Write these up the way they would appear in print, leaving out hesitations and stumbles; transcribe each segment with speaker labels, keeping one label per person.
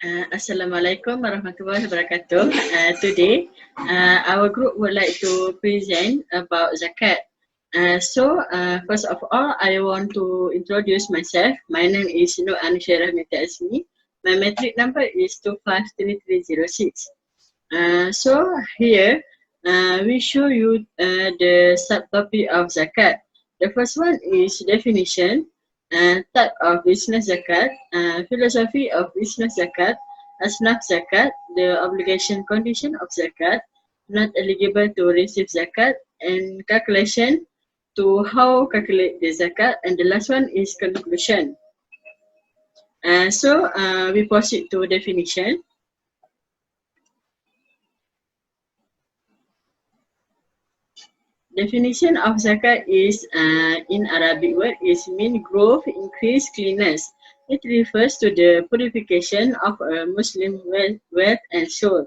Speaker 1: Assalamualaikum warahmatullahi wabarakatuh. Today, our group would like to present about zakat. First of all, I want to introduce myself. My name is Nur Anisha Rahmita Asmi. My metric number is 253306. Here, we show you the subtopic of zakat. The first one is definition, type of business zakat, philosophy of business zakat, asnaf zakat, the obligation condition of zakat, not eligible to receive zakat, and calculation to how calculate the zakat, and the last one is conclusion. We proceed to definition. Definition of zakat is in Arabic word is mean growth, increase, cleanness. It refers to the purification of a Muslim wealth and soul.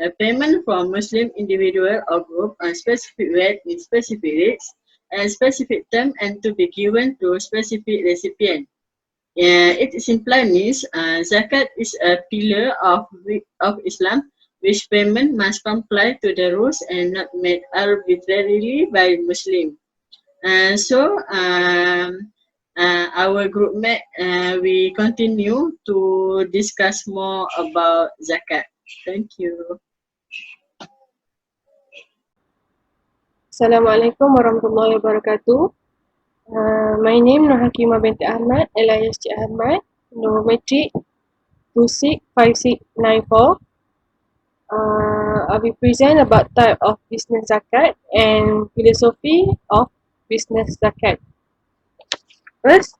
Speaker 1: A payment from Muslim individual or group on specific wealth in specific rates and specific term and to be given to specific recipient. It simply means zakat is a pillar of Islam which payment must comply to the rules and not made arbitrarily by Muslim. Our group mate, we continue to discuss more about zakat. Thank you.
Speaker 2: Assalamualaikum warahmatullahi wabarakatuh. My name Nur Hakimah binti Ahmad, alias Cik Ahmad, nombor metrik 265694. I will present about type of business zakat and philosophy of business zakat. First,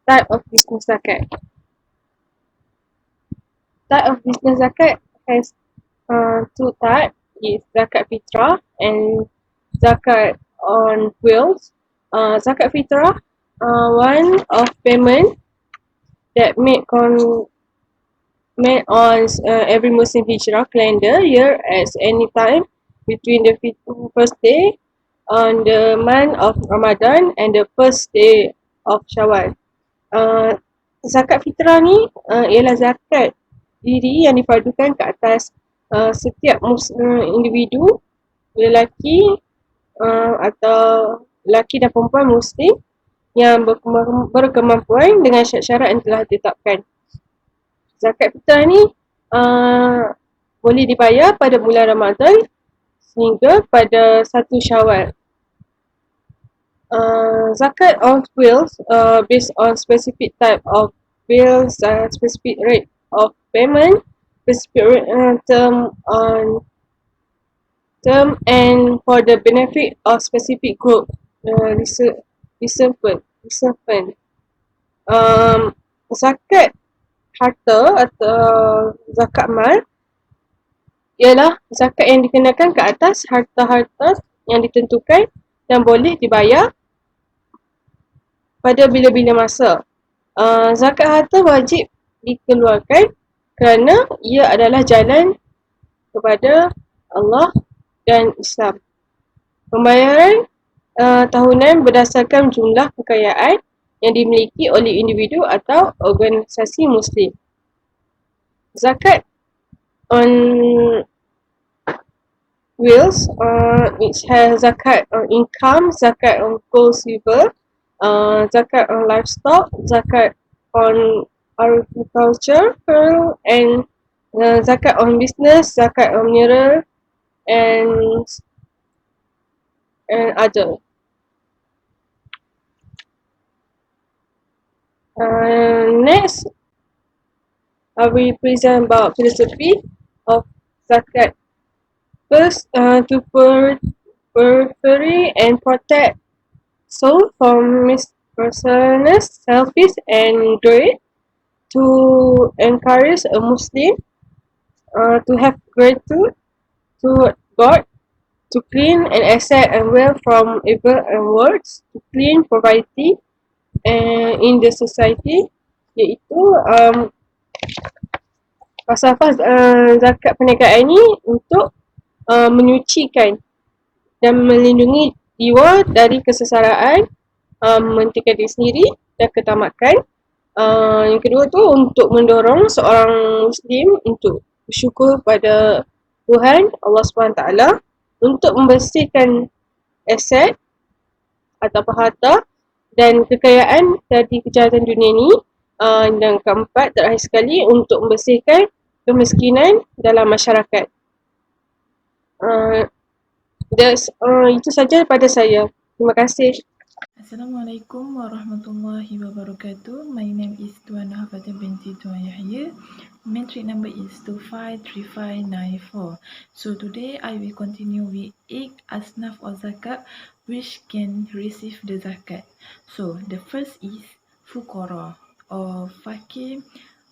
Speaker 2: type of business zakat. Type of business zakat has two types, is zakat fitrah and zakat on wills. Zakat fitrah, one of payment that made on every Muslim Hijrah calendar year at any time between the first day on the month of Ramadan and the first day of Syawal. Zakat fitrah ni ialah zakat diri yang dipadukan ke atas setiap individu, lelaki atau lelaki dan perempuan Muslim yang berkemampuan dengan syarat-syarat yang telah ditetapkan. Zakat fitrah ni boleh dibayar pada bulan Ramadan sehingga pada 1 Syawal. Zakat on bills based on specific type of bills, specific rate of payment, specific term and for the benefit of specific group, recipient. Zakat harta atau zakat mal ialah zakat yang dikenakan ke atas harta-harta yang ditentukan dan boleh dibayar pada bila-bila masa. Zakat harta wajib dikeluarkan kerana ia adalah jalan kepada Allah dan Islam. Pembayaran tahunan berdasarkan jumlah kekayaan yang dimiliki oleh individu atau organisasi Muslim. Zakat on wills, which has zakat on income, zakat on gold, silver, zakat on livestock, zakat on agriculture, and zakat on business, zakat on mineral, and other. Next, I will present about philosophy of zakat. First, to purify and protect soul from mispersonous, selfish and greed, to encourage a Muslim to have gratitude to God, to clean and accept and well from evil and words, to clean poverty in the society, iaitu falsafah zakat perniagaan ini untuk menyucikan dan melindungi jiwa dari kesesaraan, mentingkan diri sendiri dan ketamakan, Yang kedua tu untuk mendorong seorang Muslim untuk bersyukur pada Tuhan Allah SWT untuk membersihkan aset atau harta dan kekayaan dari kejahatan dunia ni. Dan keempat, terakhir sekali, untuk membersihkan kemiskinan dalam masyarakat. Itu saja daripada saya. Terima kasih.
Speaker 3: Assalamualaikum warahmatullahi wabarakatuh. My name is Tuan Hafatul binti Tuan Yahya. Metric number is 253594. So today I will continue with 8 asnaf of zakat which can receive the zakat. So the first is fuqara or fakir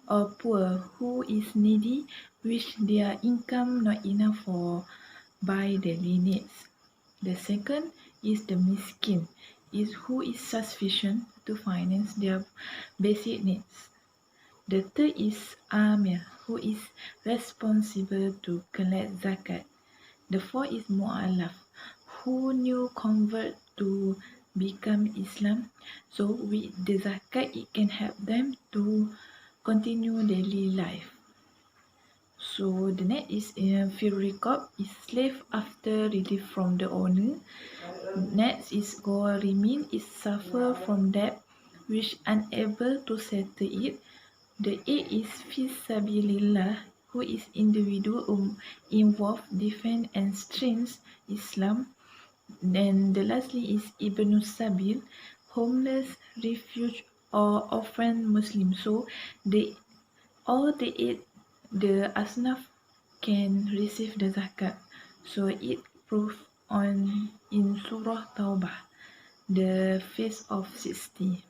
Speaker 3: or poor who is needy which their income not enough for buy daily needs. The second is the miskin, is who is sufficient to finance their basic needs. The third is amir, who is responsible to collect zakat. The fourth is mu'alaf, who new convert to become Islam. So with the zakat, it can help them to continue daily life. So the next is fil riqab, is slave after relief from the owner. Next is gharimin, is suffer from debt which unable to settle it. The eighth is fisabilillah, who is individual involved defend and strengthens Islam. Then the lastly is Ibn Sabil, homeless, refuge or orphan Muslim. So all the eight, the asnaf can receive the zakat. So it proof on in Surah Taubah, the phase of 60.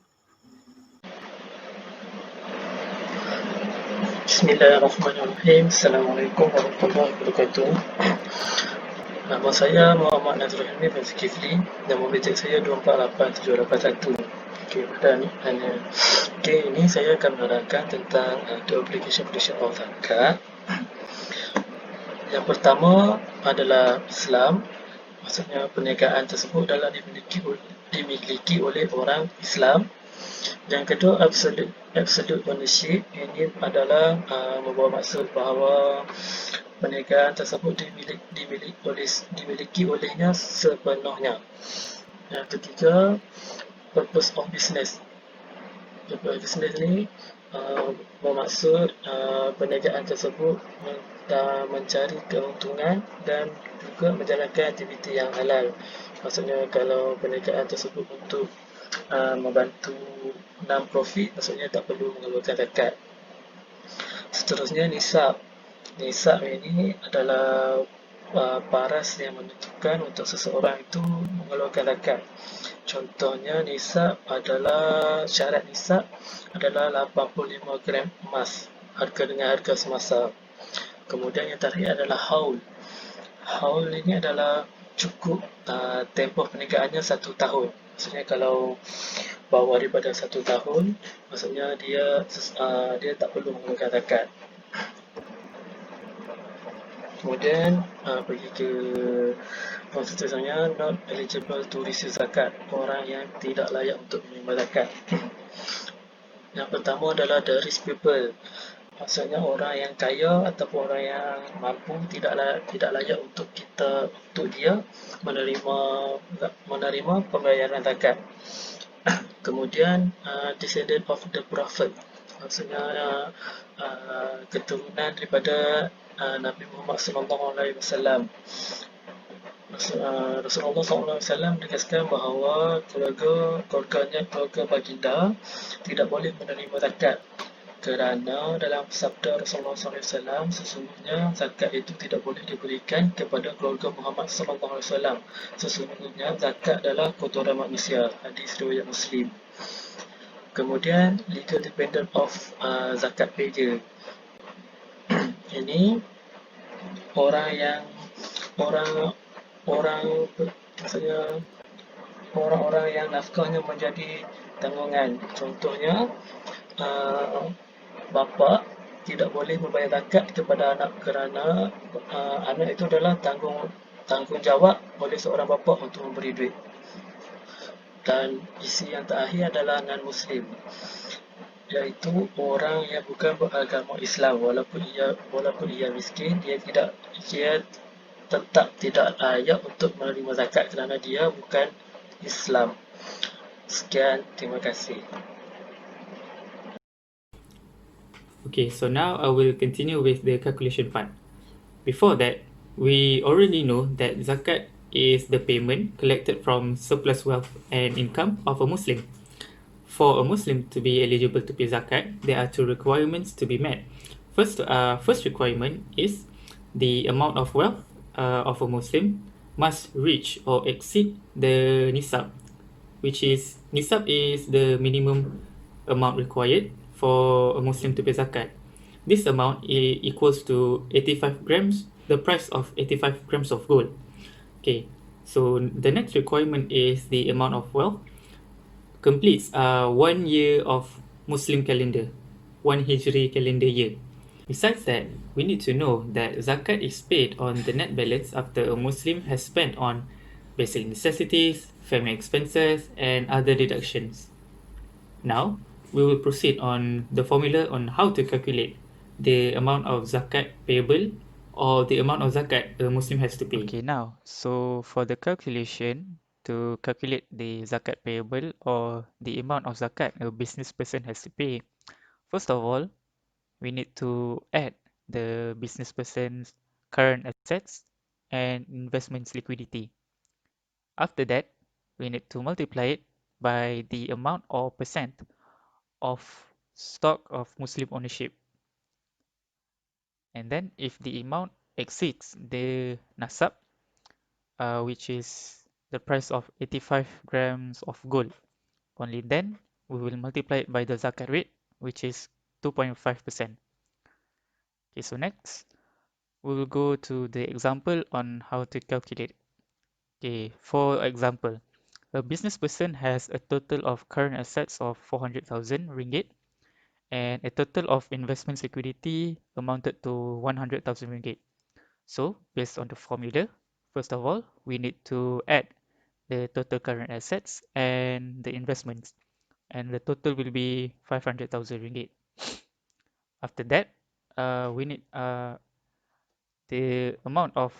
Speaker 4: Bismillahirrahmanirrahim. Assalamualaikum warahmatullahi wabarakatuh. Nama saya Muhammad Nazrul Hilmi bin Zulkifli. Nombor metric saya 248781. Okey, pada ni okey, ini saya akan menerangkan tentang the obligation of zakat. Yang pertama adalah Islam. Maksudnya perniagaan tersebut adalah dimiliki oleh orang Islam. Yang kedua, absolute ownership. Ini adalah membawa maksud bahawa perniagaan tersebut dimiliki olehnya sepenuhnya. Yang ketiga, purpose of business. Purpose of business ni bermaksud perniagaan tersebut mencari keuntungan dan juga menjalankan aktiviti yang halal. Maksudnya kalau perniagaan tersebut untuk membantu non-profit, maksudnya tak perlu mengeluarkan zakat. Seterusnya nisab. Nisab ini adalah paras yang menentukan untuk seseorang itu mengeluarkan zakat. Contohnya nisab adalah syarat nisab adalah 85 gram emas dengan harga semasa. Kemudian yang terakhir adalah haul. Haul ini adalah cukup tempoh perniagaannya 1 tahun. Maksudnya kalau bawah daripada 1 tahun, maksudnya dia tak perlu mengeluarkan zakat. Kemudian pergi ke konstitusinya, not eligible to receive zakat, orang yang tidak layak untuk menerima zakat. Yang pertama adalah the rich people. Maksudnya orang yang kaya ataupun orang yang mampu tidak layak untuk dia menerima pembayaran zakat. Kemudian descendant of the prophet, maksudnya keturunan daripada Nabi Muhammad SAW. Rasulullah SAW menegaskan bahawa keluarga baginda tidak boleh menerima zakat, kerana dalam sabda Rasulullah SAW, sesungguhnya zakat itu tidak boleh diberikan kepada keluarga Muhammad SAW. Sesungguhnya zakat adalah kotoran manusia. Hadis riwayat Muslim. Kemudian legal dependent of zakat payer. Ini maksudnya orang-orang yang nafkahnya menjadi tanggungan. Contohnya bapa tidak boleh membayar zakat kepada anak kerana anak itu adalah tanggungjawab oleh seorang bapa untuk memberi duit. Dan isi yang terakhir adalah non-Muslim. iaitu orang yang bukan beragama Islam, walaupun ia miskin, dia tetap tidak layak untuk menerima zakat kerana dia bukan Islam. Sekian, terima kasih.
Speaker 5: Okay, so now I will continue with the calculation part. Before that, we already know that zakat is the payment collected from surplus wealth and income of a Muslim. For a Muslim to be eligible to pay zakat, there are two requirements to be met. First requirement is the amount of wealth of a Muslim must reach or exceed the nisab, which is nisab is the minimum amount required for a Muslim to pay zakat. This amount equals to 85 grams, the price of 85 grams of gold. Okay, so the next requirement is the amount of wealth completes 1 year of Muslim calendar, 1 Hijri calendar year. Besides that, we need to know that zakat is paid on the net balance after a Muslim has spent on basic necessities, family expenses, and other deductions. Now, we will proceed on the formula on how to calculate the amount of zakat payable or the amount of zakat a Muslim has to pay.
Speaker 6: Okay, now, so for the calculation, to calculate the zakat payable or the amount of zakat a business person has to pay, first of all, we need to add the business person's current assets and investments liquidity. After that, we need to multiply it by the amount or percent of stock of Muslim ownership. And then if the amount exceeds the nasab, which is the price of 85 grams of gold, only then we will multiply it by the zakat rate, which is 2.5%. Okay, so next we will go to the example on how to calculate. Okay, for example, a business person has a total of current assets of 400,000 ringgit and a total of investment security amounted to 100,000 ringgit. So, based on the formula, first of all, we need to add the total current assets and the investments, and the total will be 500,000 ringgit. After that, we need the amount of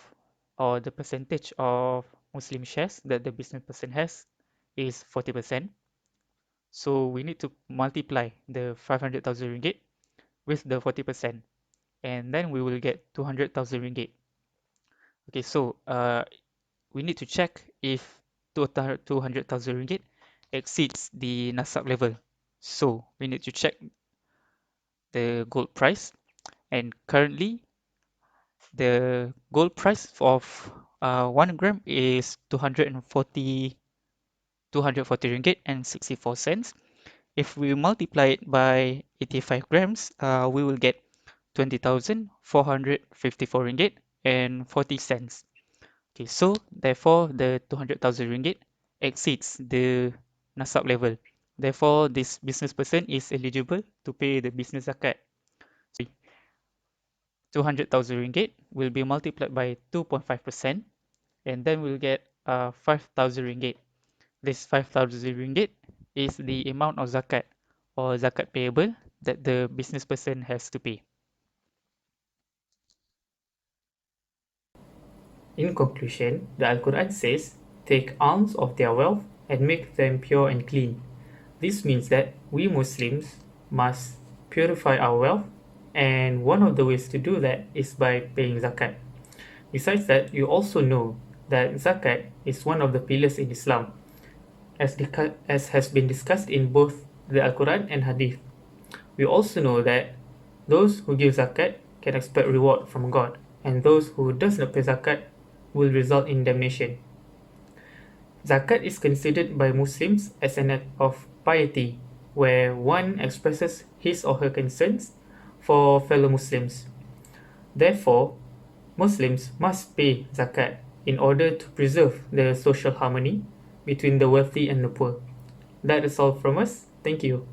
Speaker 6: or the percentage of Muslim shares that the business person has is 40%. So we need to multiply the 500,000 ringgit with the 40%, and then we will get 200,000 ringgit. Okay, so we need to check if 200,000 ringgit exceeds the nasab level. So we need to check the gold price, and currently the gold price of 1 gram is 240 ringgit and 64 cents. If we multiply it by 85 grams, we will get 20,454 ringgit and 40 cents. Okay, so therefore the 200,000 ringgit exceeds the nasab level. Therefore, this business person is eligible to pay the business zakat. So 200,000 ringgit will be multiplied by 2.5%, and then we'll get 5,000 ringgit. This 5,000 ringgit is the amount of zakat or zakat payable that the business person has to pay.
Speaker 5: In conclusion, the Al-Quran says, "Take alms of their wealth and make them pure and clean." This means that we Muslims must purify our wealth, and one of the ways to do that is by paying zakat. Besides that, you also know that zakat is one of the pillars in Islam, as has been discussed in both the Al-Quran and Hadith. We also know that those who give zakat can expect reward from God, and those who does not pay zakat will result in damnation. Zakat is considered by Muslims as an act of piety, where one expresses his or her concerns for fellow Muslims. Therefore, Muslims must pay zakat in order to preserve the social harmony between the wealthy and the poor. That is all from us. Thank you.